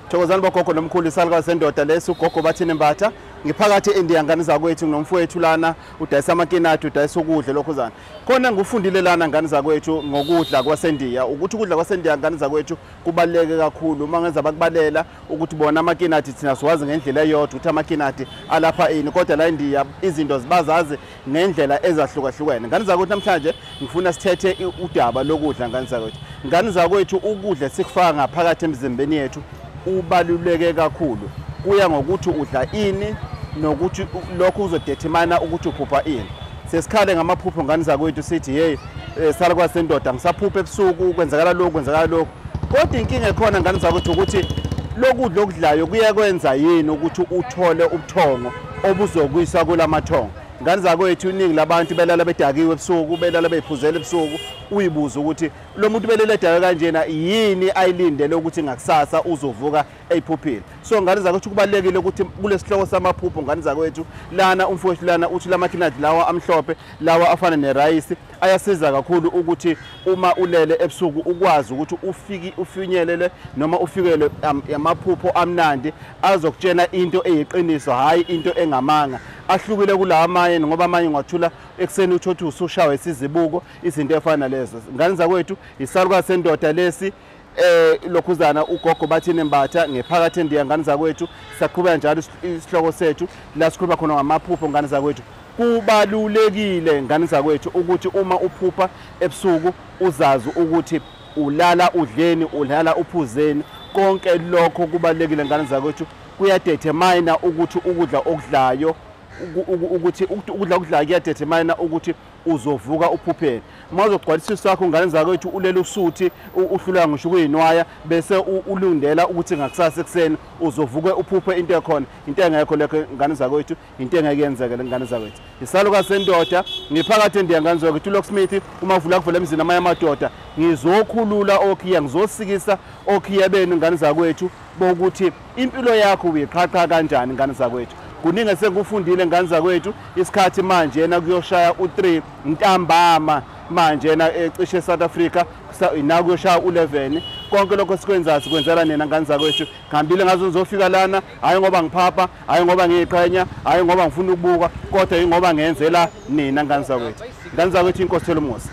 Thokozani bogogo nomkhulu isalukwazi sendoda lesi uGogo Bathini Mbatha ngiphakathi endiyangani zakwethu nomfowethu lana udayisa amakinati udayisa ukudla lokhuzana khona ngufundile lana ngani zakwethu ngokudla kwasendiya ukuthi ukudla kwasendiya ngani zakwethu kubaleke kakhulu mangenza bakubalela ukuthi bona amakinati thina siwazi ngendlela eyodwa ukuthi amakinati alapha ini kodwa la indiya izinto zibazazi ngendlela ezahlukahlukene ngani zakwethu namhlanje ngifuna sithethe udaba lokudla ngani zakwethu ukudla sikufaka ngaphakathi emzimbeni yethu ubaluleke kakhulu kuya ngokuthi udla ini nokuthi lokho uzodetermine ukuthi uphupha ini sesikhale ngamaphupho ngani zakwethu sithi hey salukwazi sendoda ngisaphupha ebusuku kwenzakala lokho kodwa inkinga ekhona ngani zakwethu ukuthi lokudla okudlayo kuyakwenza yini ukuthi uthole ubuthongo obuzokuyisa kulamathongo ngani zakwethu iningi labantu belala bedakiwe ebusuku belala beyiphuzela ebusuku uyibuza ukuthi lo muntu belele dayo kanjena yini ayilindele ukuthi ngakusasa uzovuka eyiphuphile so ngani zakwethu kubalekile ukuthi kulesihloko samaphupho ngani zakwethu lana umfowethu lana uthi lamakinati lawa amhlophe lawa afana nerice ayasiza kakhulu ukuthi uma ulele ebusuku ukwazi ukuthi ufinyelele noma ufikele amaphupho amnandi azokutshena into eyiqiniso hayi into engamanga ahlukile kulawa amanye ngoba amanye ngiwathula ekseni uthothi usushawe isizibuko izinto efana lezo ngani zakwethu isalukwazi sendoda lesi lokhuzana uGogo Bathini Mbatha ngephakathi endiyangani zakwethu saqhubeka njalo isihloko sethu la sikhuluma khona ngamaphupho ngani zakwethu kubalulekile ngani zakwethu ukuthi uma uphupha ebusuku uzazi ukuthi ulala udleni ulala uphuzeni konke lokho kubalekile ngani zakwethu kuyadetermine ukuthi ukudla okudlayo ukuthi ukudla okudlayo kuyadetermine ukuthi uzovuka uphuphele mawuzogcwalisisa wakho ngane zakwethu ulela usuthi uhlula ngisho kuyinwaya bese ulundela ukuthi ngakusasa ekseni uzovuke uphuphe into ekhona into engekho lekho ngane zakwethu into engeke yenzeke ngane zakwethu isalukazi sendoda ngiphakathi endiyangani zakwethu locksmith uma uvula kuvela emzini amanye amadoda ngizokhulula okhiya ngizosikisa okhiya benu ngane zakwethu bokuthi impilo yakho uyiqhaqha kanjani ngane zakwethu kuningi sekufundile ngani zakwethu isikhathi manje yena kuyoshaya u3 ntambama manje yena ecishe South Africa ina kuyoshaya u11 konke lokho sikwenza sikwenzela nina ngani zakwethu ngihambile ngazo ngizofika lana hayi ngoba ngiphapha hayi ngoba ngiyiqhenya hayi ngoba ngifuna ukubuka kodwa ingoba ngenzela nina ngani zakwethu inkosi thela umusa